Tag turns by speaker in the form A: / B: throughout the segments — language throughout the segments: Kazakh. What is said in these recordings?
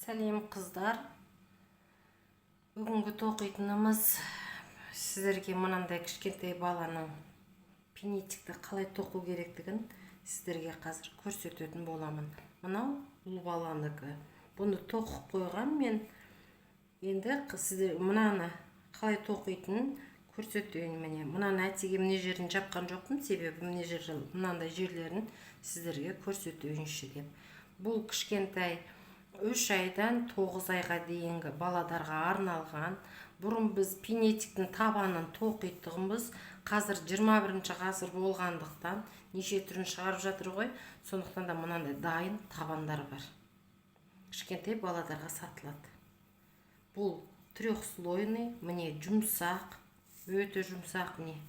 A: Сәлем қыздар. Бүгінгі тоқитынымыз сіздерге мынандай кішкентай баланың пенитикті қалай тоқу керектігін сіздерге қазір көрсететін боламын. Мынау ұл баланыкі. Бұны тоқып қойған мен. Енді сіздер мынаны қалай тоқитынын көрсетейін. Міне мынаны әтеге міне жерін жапқан жоқпын, себебі мынандай жерлерін сіздерге көрсетейінші деп. Бұл кішкентай 3 айдан 9 айға дейінгі баладарға арналған. Бұрын біз пенитиктің табанын тоқитығымыз, қазір 21 ғасыр болғандықтан неше түрін шығарып жатыр ғой. Сондықтан да мынандай дайын табандар бар. Кішкентай баладарға сатылады. Бұл трехслойный, міне жұмсақ, өте жұмсақ не.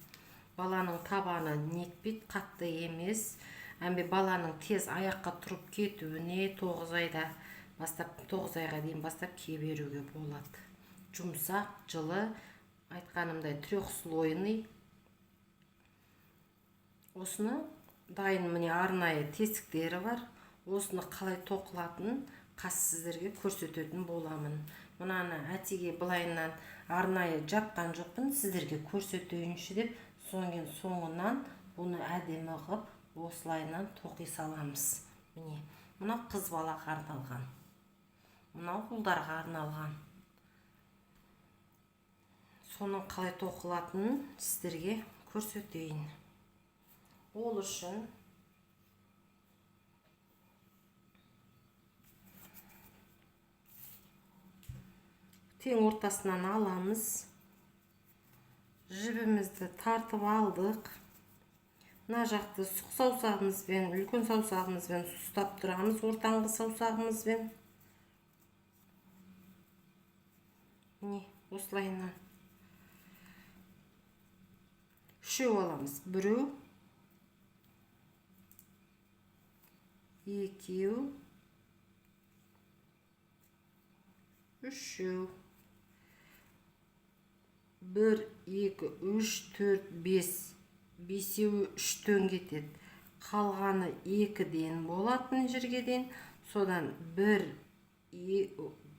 A: Баланың табаны нетпейді, қатты емес. Әмбе баланың тез аяққа тұрып кетуіне 9 айда бастап 9 айға дейін бастап кие беруге болады. Жұмсақ, жылы, айтқанымдай трехслойный. Осыны дайын міне арнайы тесіктері бар. Осыны қалай тоқылатынын сіздерге көрсететін боламын. Мынаны әтеге былайынан арнайы жапқан жоқпын, сіздерге көрсетейінші деп, соңынан бұны әдемі ғып осылайынан тоқи саламыз. Міне, мына қыз балаға арналған. Мынау ұлдарға арналған. Соның қалай тоқылатынын сіздерге көрсетейін. Ол үшін тең ортасынан аламыз. Жібімізді тартып алдық. Мына жақты сұқ саусағымызбен, үлкен саусағымызбен ұстап тұрамыз, ортаңғы саусағымызбен. Міне, осылайынан. Үшеу аламыз. Біреу, екеу, үшеу. 1, 2, 3, 4, 5. Бесеуі 3-тен кетеді. Қалғаны 2-ден болатын жерге дейін. Содан 1, 2,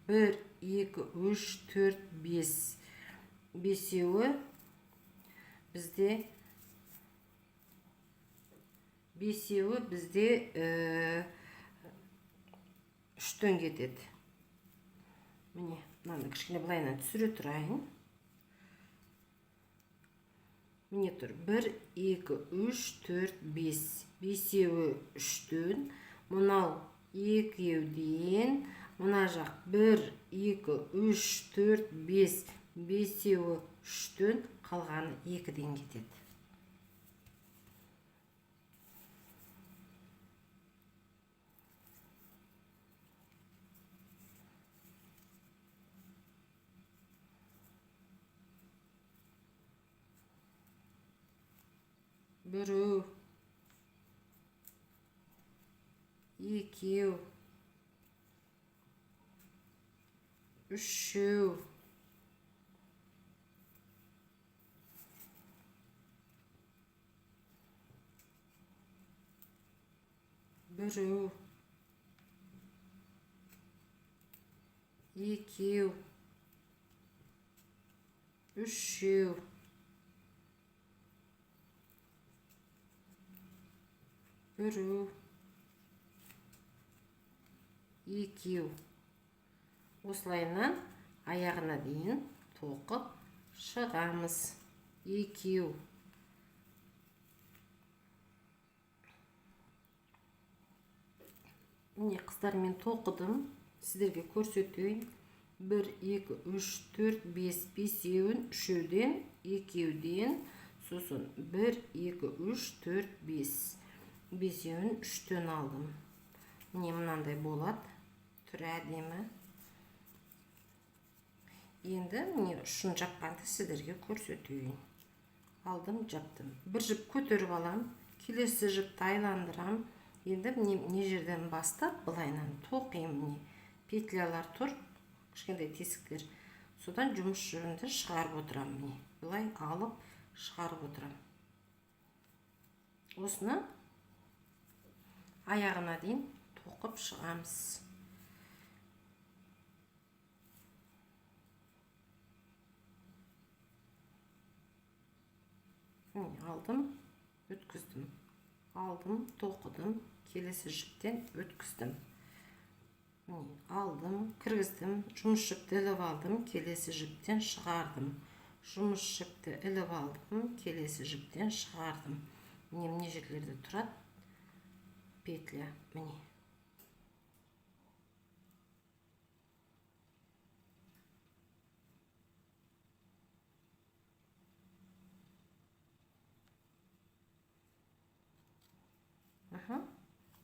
A: 3, 4, 5. Бесеуі бізде 3-тен кетеді. Міне, мынаны кішкене былайынан түсіре тұрайын. Міне тұр. 1, 2, 3, 4, 5. Бесеуі 3-тен. Мынау екеуден. Мына жақ 1, 2, 3, 4, 5. Бесеуі 3-тен, қалғаны 2-ден кетеді. Біреу, екеу, үшеу, біреу, екеу, үшеу, біреу, екеу. Осылайынан аяғына дейін тоқып шығамыз. Екеу. Міне қыздар, мен тоқыдым. Сіздерге көрсетейін. 1, 2, 3, 4, 5. Бесеуін 3-ден, екеуден, сосын 1, 2, 3, 4, 5. Бесеуін 3-тен алдым. Міне мынандай болады. Түрі әдемі. Енді міне ұшын жапқанды сіздерге көрсетейін. Алдым, жаптым. Бір жіп көтеріп алам. Келесі жіпті айландырам. Енді міне жерден бастап былайынан тоқим. Міне петлялар тұр. Кішкентай тесіктер. Содан жұмыс жібімді шығарып отырам. Міне былай алып шығарып отырам. Осыны аяғына дейін тоқып шығамыз. Aldım, ötküzdüm. Aldım, toqıdım, kelesi jipten ötküzdüm. Aldım, kirgizdim, жұмыс jipti ilip aldım, kelesi jipten шығардым. Жұмыс jipti ilip aldım, kelesi jipten шығардым. Mine jерлерде тұрады петля. Mine.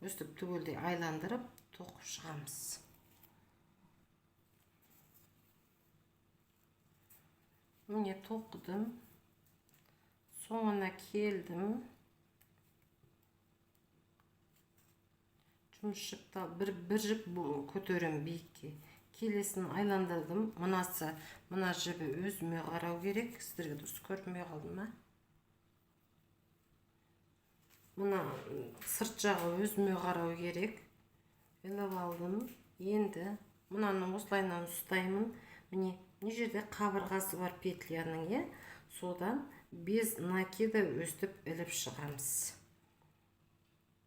A: Өстіп түгелдей айландырып тоқып шығамыз. Mine тоқыдым. Соңына келдім. Жұмыс жіпті бір жіп көтерем биікке. Келесін айландырдым. Мына жібі өзіме қарау керек. Сіздерге дұрыс көрмей қалдым ма? Мына сырт жағы өзіме қарау керек. Іліп алдым. Енді мынаны осылайынан ұстаймын. Міне жерде қабырғасы бар петляның, содан без накида өстіп іліп шығамыз.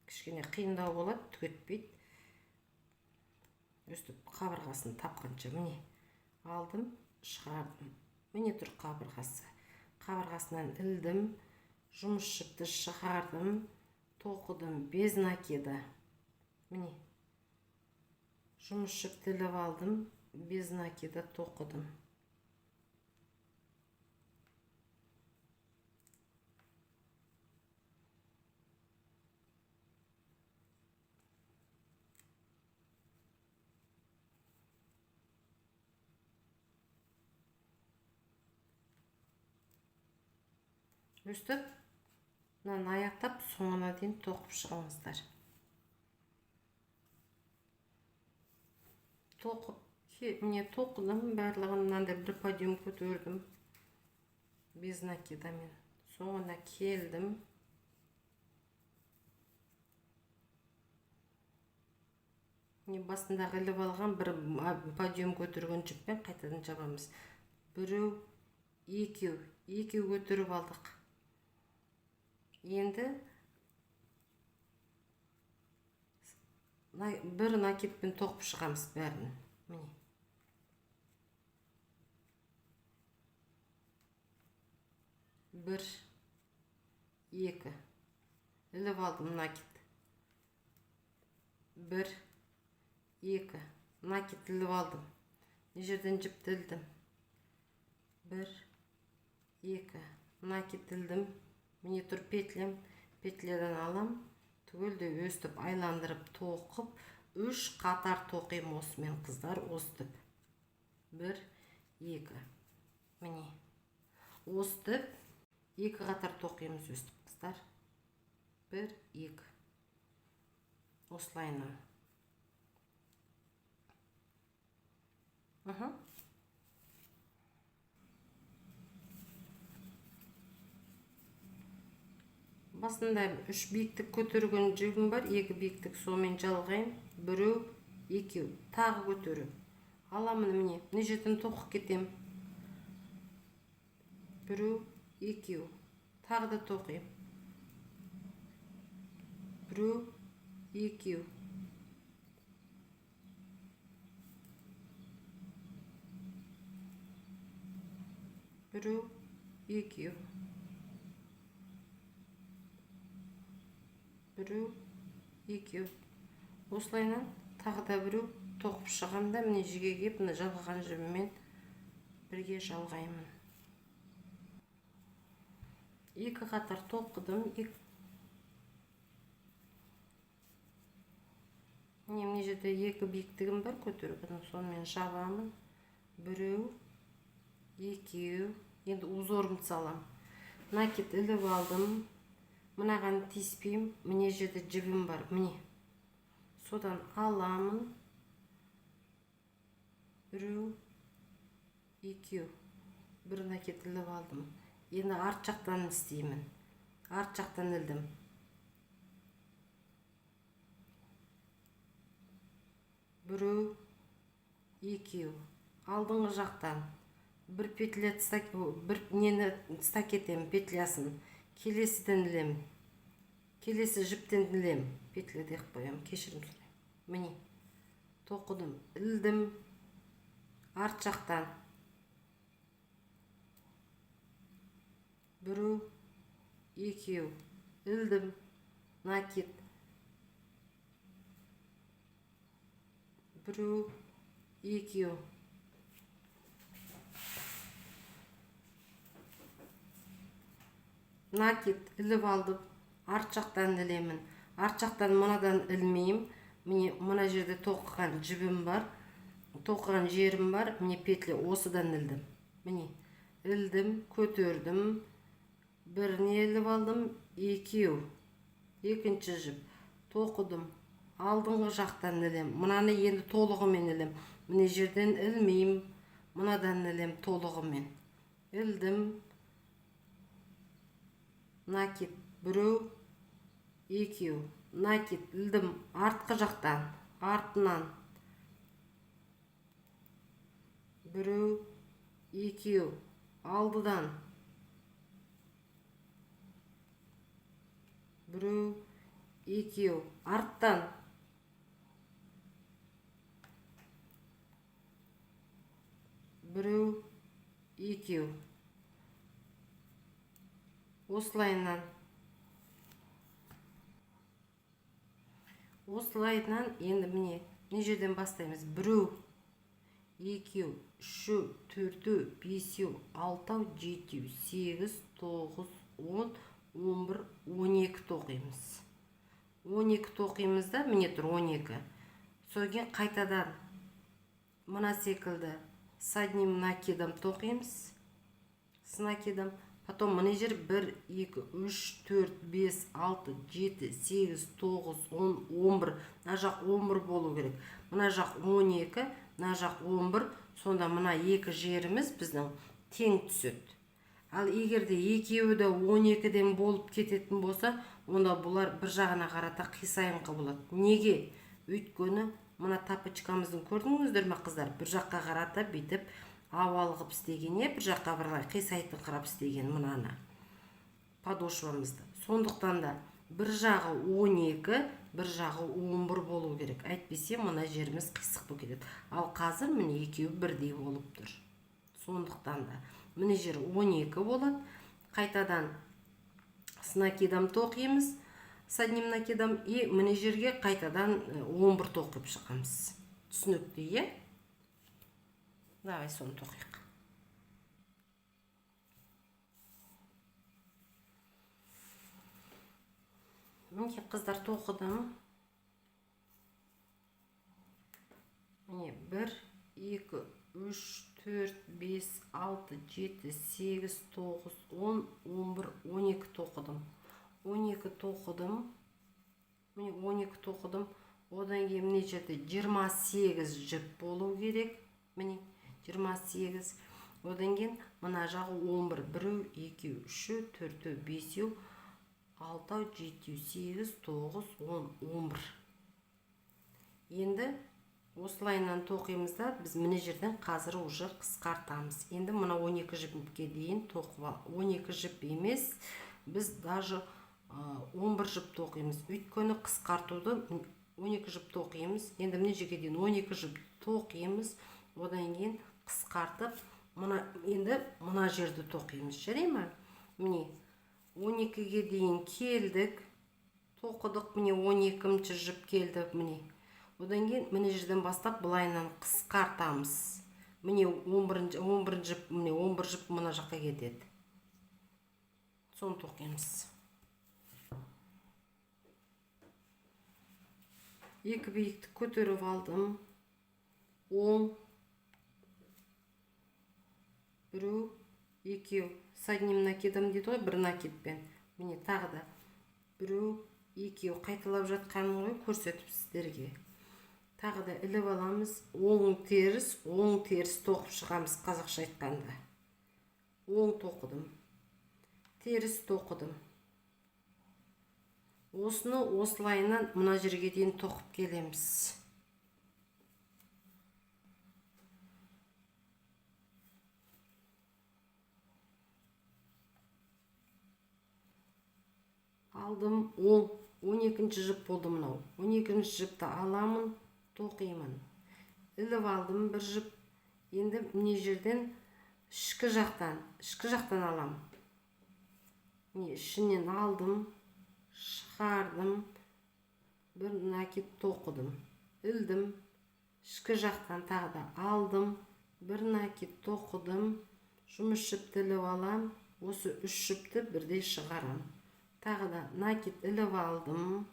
A: Кішкене қиындау болады, түгетпейді. Өстіп қабырғасын тапқанша міне алдым, шығардым. Міне тұр қабырғасы. Қабырғасынан ілдім, жұмыс жіпті шығардым. Тоқыдым без накида. Міне. Жұмыс жіпті іліп алдым, без накида тоқыдым. Өстіп, мынаны аяқтап, соңына дейін тоқып шығыңыздар. Міне тоқыдым, барлығын мынандай бір подиум көтердім. Без накидамен. Соңына келдім. Басындағы іліп алған бір подиум көтерген жіппен қайтадан жабамыз. Біреу, екеу көтеріп алдық. Енді бір накидпен тоқып шығамыз бәрін. Міне. Бір, екі. Іліп алдым накид. Бір, екі. Накид іліп алдым. Жерден жіпті ілдім. Бір, екі. Накид ілдім. Міне тұр петлем. Петлядан алам. Түгелде өстіп айландырып тоқып, 3 қатар тоқим осымен қыздар, өстіп. 1, 2. Міне. Өстіп 2 қатар тоқимыз өстіп қыздар. 1, 2. Осылайынан. Басында 3 биіктік көтерген жігім бар, 2 биіктік сомен жалғайын, біреу, екеу, тағы көтеріп. Аламын міне жерден тоқып кетем. Біреу, екеу, тағы да тоқим. Біреу, екеу. Біреу, екеу. Біреу, екеу. Осылайынан тағы да біреу тоқып шығамда, міне жіге кеп, міне жалғаған жібімен бірге жалғаймын. 2 қатар тоқыдым. Міне жерде 2 биіктігім бар, көтеріп, сонымен жабамын. Біреу, екеу. Енді узорымды салам. Накид іліп алдым. Мынаған тиіспейм, міне жерде жібім бар, міне. Содан аламын. Біреу, екеу. Бір накид іліп алдым. Енді арт жақтан істеймін. Арт жақтан ілдім. Біреу, екеу. Алдыңғы жақтан. Бір петля бір нені тістак етем, петлясын. келесіден ілемін. Келесі жіптен ілемін. Петля деп қоямын. Кешірім сұраймын. Міне. Тоқыдым, ілдім. Арт жақтан. Біру, екеу. Ілдім. Накид. Біру, екеу. Накид іліп алдым. Арт жақтан ілемін. Арт жақтан мынадан ілмеймін. Міне мына жерде тоқыған жібім бар. Тоқыған жерім бар. Міне петля осыдан ілдім. Міне ілдім, көтердім. Біріне іліп алдым. Екеу. Екінші жіп. Тоқыдым. Алдыңғы жақтан ілем. Мынаны енді толығымен ілем. Міне жерден ілмеймін. Мынадан ілем толығымен. Ілдім. Накид. Біру, екеу. Накид. Ілдім. Артқы жақтан. Артынан. Біру, екеу. Алдыдан. Біру, екеу. Арттан. Біру, екеу. Осылайынан. Осылайынан енді міне жерден бастаймыз. Біру, екеу, үшеу, төртеу, бесеу, алтау, жетеу, 8, 9, 10, 11, 12 тоқимыз. 12 тоқимыз да, міне тұр 12. Соген қайтадан мына секілді с одним накидом тоқимыз. С накидом. Потом мына жер 1, 2, 3, 4, 5, 6, 7, 8, 9, 10, 11. Мына жақ 11 болу керек. Мына жақ 12, мына жақ 11. Сонда мына екі жеріміз біздің тең түседі. Ал егерде екеуі де 12-ден болып кететін болса, онда бұлар бір жағына қарата қисайыңқы болады. Неге? Өйткені мына тапочкамыздың көрдіңіздер ме қыздар? Bir жаққа қарата бүйтіп авал қып істеген, бір жаққа бірай қисайтыңқырап істеген мынаны подошвамызды. Сондықтан да бір жағы 12, бір жағы 11 болу керек. Әйтпесе мына жеріміз қисық болып кетеді. Ал қазір міне екеуі бірдей болып тұр. Сондықтан да мына жер 12 болады. Қайтадан с накидом тоқимыз. С одним накидом и мына жерге қайтадан 11 тоқып шығамыз. Түсінікті, е? Давай соны тоқиық. Міне қыздар тоқыдым. Міне 1, 2, 3, 4, 5, 6, 7, 8, 9, 10, 11, 12 тоқыдым. 12 тоқыдым. Міне 12 тоқыдым. Одан кейін міне жерде 28 жіп болу керек. Міне 28. Одан кейін мына жағы 11. 1, 2, 3, 4, 5, 6, 7, 8, 9, 10, 11. Енді осылайынан тоқимызда біз мына жерден қазір уже қысқартамыз. Енді мына 12 жіпке дейін тоқып, 12 жіп емес, біз даже 11 жіп тоқимыз. Өйткені қысқартуды 12 жіп тоқимыз. Енді мына жерге дейін 12 жіп тоқимыз. Одан кейін қысқартып, енді мына жерді тоқимыз. Жарай ма? Міне 12-ге дейін келдік. Тоқыдық, міне 12-ші жіп келдік, міне. Одан кейін мына жерден бастап бұлайынан қысқартамыз. Міне 11 жіп, міне 11 жіп мына жаққа кетеді. Соны тоқимыз. Екі биікті көтеріп алдым. 10, 1, 2, с одним накидом дейді ғой, бір накидпен. Міне тағы да 1, 2 қайталап жатқаным ғой, көрсетіп сіздерге. Тағы да іліп аламыз. Оң теріс тоқып шығамыз қазақша айтқанда. Оң тоқыдым. Теріс тоқыдым. Осыны осылайынан мына жерге дейін тоқып келеміз. алдым 12-ші жіп болды мынау. 12-ші жіпті аламын, тоқимын. Іліп алдым бір жіп. Енді міне жерден ішкі жақтан алам. Міне ішінен алдым, шығардым, бір накид тоқыдым. Ілдім, ішкі жақтан тағы да алдым, бір накид тоқыдым, жұмыс жіпті іліп алам. Осы 3 жіпті бірдей шығарам. Тағы да накид іліп алдым.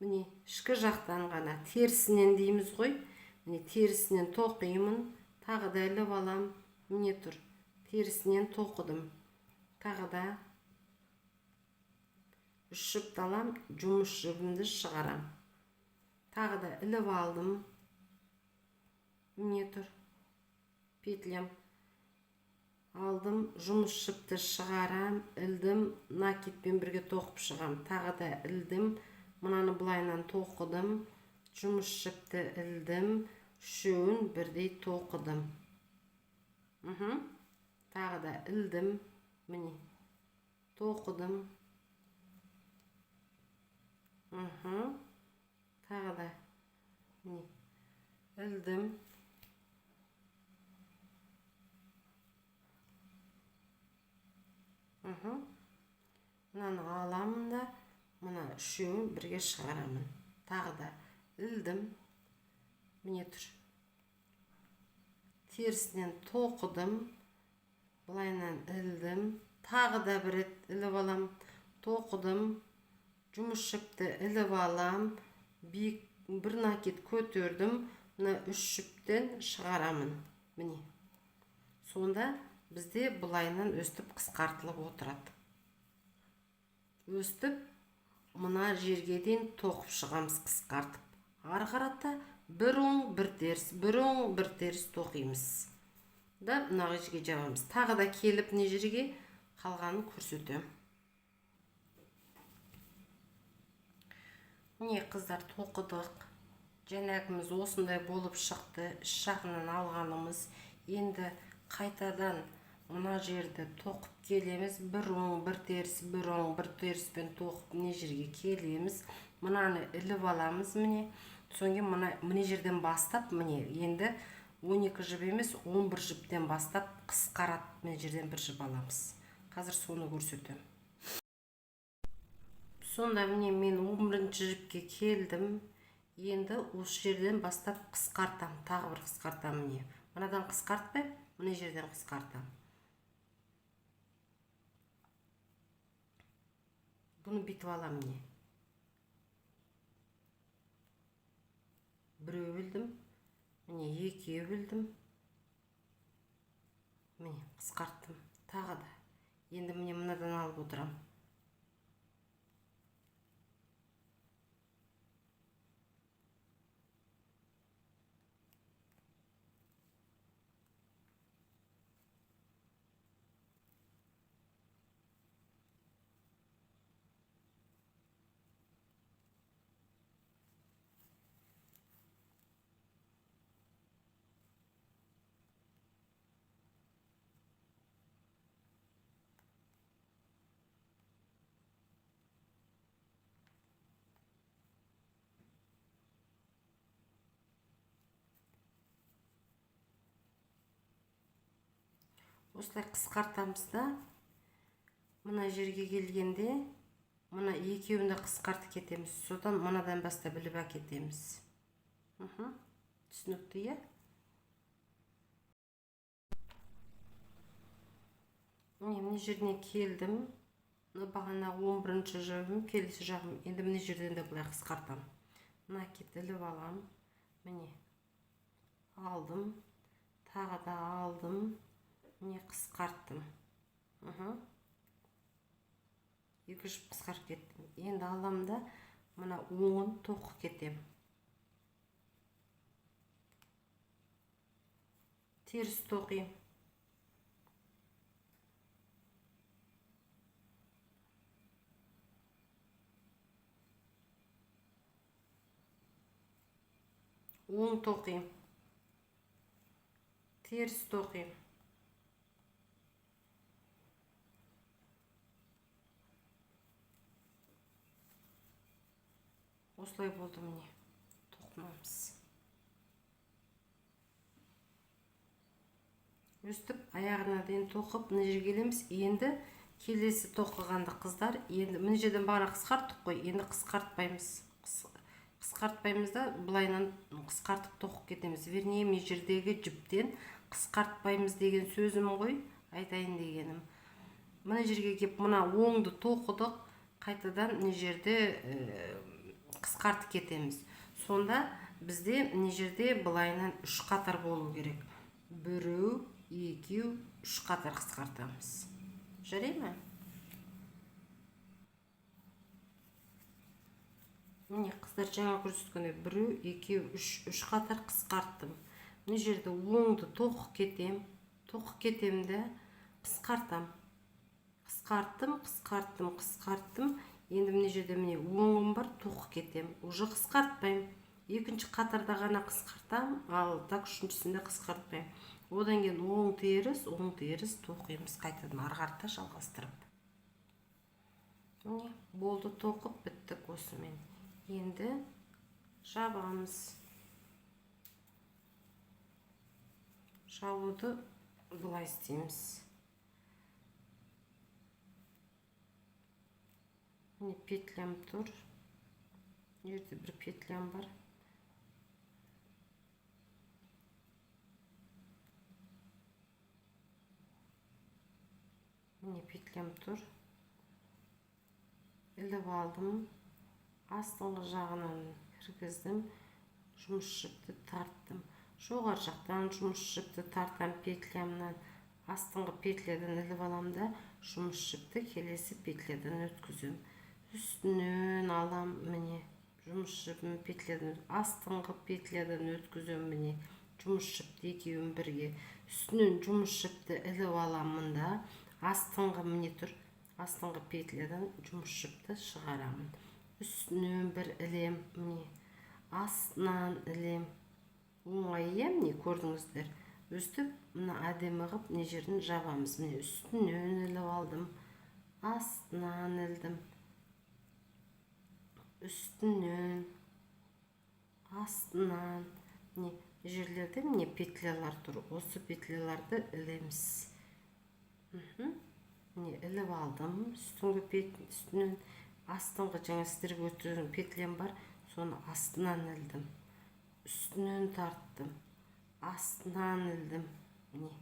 A: Міне ішкі жақтан ғана терісінен дейміз ғой. Міне терісінен тоқимын. Тағы да іліп алам. Міне тұр. Терісінен тоқыдым. Тағы да 3 жіпті алам. Жұмыс жібімді шығарам. Тағы да іліп алдым. Міне тұр. Петлям. Алдым, жұмыс жіпті шығарам, ілдім, накидпен бірге тоқып шығам. Тағы да ілдім, мынаны бұлайынан тоқыдым, жұмыс жіпті ілдім, үшеуін бірдей тоқыдым. Тағы да ілдім, міне, тоқыдым. Тағы да, міне, ілдім. Мынаны аламын да, мына үшеуін бірге шығарамын. Тағы да ілдім. Міне тұр. Терісінен тоқыдым. Бұлайынан ілдім. Тағы да бір рет іліп алам. Тоқыдым. Жұмыс жіпті іліп алам. Bir nakit көтердім. Мына 3 жіптен шығарамын. Міне. Сонда бізде бұлайынан өстіп қысқартылып отырады. Өстіп, мына жерге дейін тоқып шығамыз қысқартып. Ары қарата бір оң, бір теріс, бір оң, бір теріс тоқимыз. Да, мына жерге жабамыз. Тағы да келіп не жерге қалғанын көрсетем. Міне қыздар, тоқыдық. Жәнәгіміз осындай болып шықты. Іш жағынан алғанымыз. Енді қайтадан мына жерді тоқып келеміз. Бір оң, бір теріс, бір оң, бір теріспен тоқып не жерге келеміз. Мынаны іліп аламыз міне. Соңғы міне жерден бастап міне енді 12 жіп емес 11 жіптен бастап қысқарат міне жерден бір жіп аламыз. Қазір соны көрсетем. Сонда міне мен 11-ші жіпке келдім. Енді осы жерден бастап қысқартам. Тағы бір қысқартам міне. Мынадан қысқартпай, міне жерден қысқартам. Бұны бітіп алам міне. Біреу білдім. Міне екеу білдім. Міне қысқарттым. Тағы да. Енді міне мынадан алып отырам. Осылай қысқартамыз да, мына жерге келгенде, мына екеуінде қысқартып кетеміз. Содан мынадан бастап біліп әкетеміз. Түсінікті, е? Міне жеріне келдім. Бағана 11-ші жібім, келесі жағым. Енді міне жерден де бұлай қысқартам. Накид іліп алам. Міне алдым. Тағы да алдым. Міне қысқарттым. Екі жіп қысқарып кеттім. Енді алам да мына оңын тоқып кетем. Теріс тоқим. Оң тоқим. Теріс тоқим. Осылай болды міне тоқымамыз. Өстіп аяғына дейін тоқып мына жерге келеміз. Енді келесі тоқығанды қыздар, енді мына жерден бағана қысқарттық қой, енді қысқартпаймыз. Қысқартпаймыз да былайынан қысқартып тоқып кетеміз. Вернее, мына жердегі жіптен қысқартпаймыз деген сөзім ғой, айтайын дегенім. Мына жерге келіп мына оңды тоқыдық, қайтадан мына жерде қысқартып кетеміз. Сонда бізде мына жерде былайынан 3 қатар болу керек. 1, 2, 3 қатар қысқартамыз. Жарай ма? Міне қыздар, жаңа көрсеткендей 1, 2, 3 қатар қысқарттым. Мына жерде оңды тоқып кетем де қысқартам. Қысқарттым. Енді мына жерде міне оңым бар, тоқып кетем. Уже қысқартпайым. Екінші қатарда ғана қысқартам, ал так үшіншісінде қысқартпайым. Одан кейін оң теріс тоқимыз қайтадан арғарта жалғастырып. Міне болды, тоқып біттік осымен. Енді жабамыз. Жабуды былай істейміз. Міне петлям тұр. Жерде бір петлям бар. Міне петлям тұр. Іліп алдым. Астыңғы жағынан кіргіздім. Жұмыс жіпті тарттым. Жоғары жақтан жұмыс жіпті тартам петлямнан. Астыңғы петляден іліп алам да жұмыс жіпті келесі петляден өткізем. Үстінен алам, міне жұмыс жіпін петляден, астыңғы петляден өткізем, міне жұмыс жіпті екеуін бірге. Үстінен жұмыс жіпті іліп алам мында. Астыңғы міне тұр. Астыңғы петляден жұмыс жіпті шығарамын. Үстінен бір ілем, міне астынан ілем. Оңай, міне көрдіңіздер. Өстіп, мына әдемі ғып не жерін жабамыз. Міне үстінен іліп алдым. Астынан ілдім. Үстінен, астынан. Міне жерлерде міне петлялар тұр. Осы петляларды ілеміз. Міне іліп алдым. Үстінен астыңғы жаңа сіздерге өтірген петлям бар. Соны астынан ілдім. Үстінен тарттым. Астынан ілдім. Міне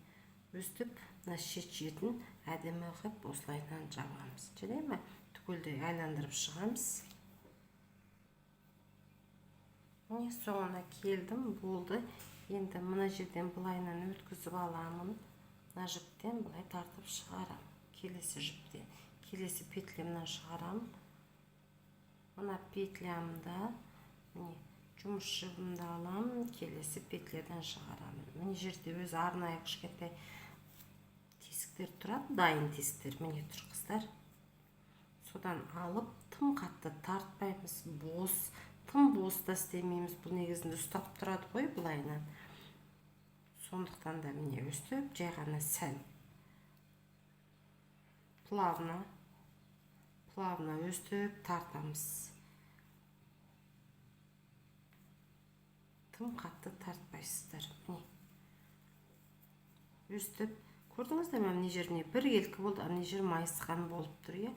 A: өстіп, мына шет-шетін әдемі ғып осылайдан жабамыз. Жарай ма? Түгелдей айландырып шығамыз. Міне соңына келдім, болды. Енді мына жерден былайынан өткізіп аламын. Мына жіптен былай тартып шығарам. Келесі жіптен, келесі петлемнен шығарам. Мына петлямда, міне жұмыс жібімді алам, келесі петледен шығарам. Міне жерде өзі арнайы кішкентай тесіктер тұрады, дайын тесіктер, міне тұр қыздар. Содан алып, тым қатты тартпаймыз, тым бос та істемейміз. Бұл негізінде ұстап тұрады ғой былайынан. Сондықтан да міне өстіп, жай ғана сәл плавно өстіп тартамыз. Тым қатты тартпайсыздар. Міне өстіп, көрдіңіздер ме, мына жеріне бір елкі болды, мына жер майысқан болып тұр, е.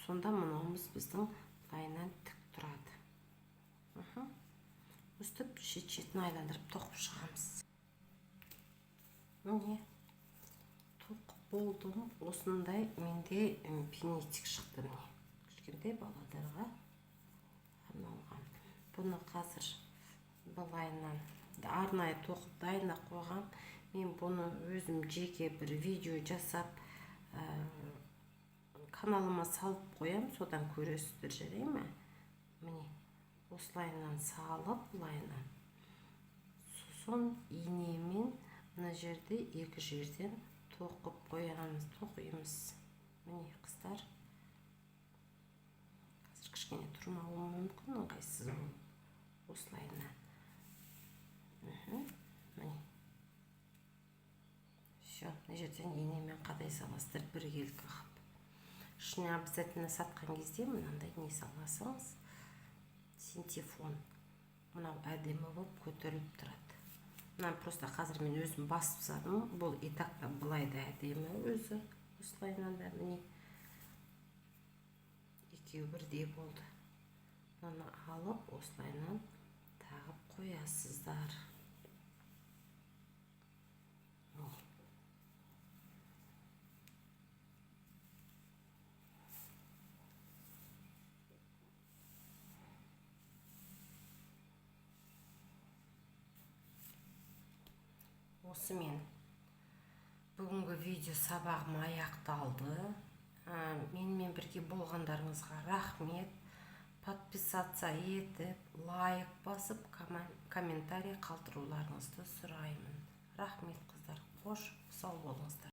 A: Сонда мұнымыз біздің лайынан тік тұрады. Өстіп, шет-шетін айландырып тоқып шығамыз. Міне тоқып болдым. Осындай менде пинетик шықты. Кішкентай балаларға арналған. Бұны қазір былайынан арнайы тоқып дайындап қойғам. Мен бұны өзім жеке бір видео жасап каналыма салып қоям, содан көресіздер, жарай ма? Міне осылайынан салып, былайынан. Сосын инемен мына жерде екі жерден тоқып тоқимыз. Міне қыздар. Қазір кішкене тұрмауы мүмкін, ыңғайсыз осылайынан. Міне. Все, мына жерден инемен қадай саласыздар, бір елкі қып. Ішіне обязательно сатқан кезде мынандай не саласыңыз. синтефон. Мынау әдемі болып көтеріліп тұрады. Мынаны просто қазір мен өзім басып тастадым. Бұл и так та былай да әдемі өзі. Осылайынан да міне екеуі бірдей болды. Мынаны алып осылайынан тағып қоясыздар. Осымен бүгінгі видео сабағым аяқталды. Менімен бірге болғандарыңызға рахмет. Подписаться етіп, лайк басып, комментарий қалдыруларыңызды сұраймын. Рахмет қыздар. Қош сау болыңыздар.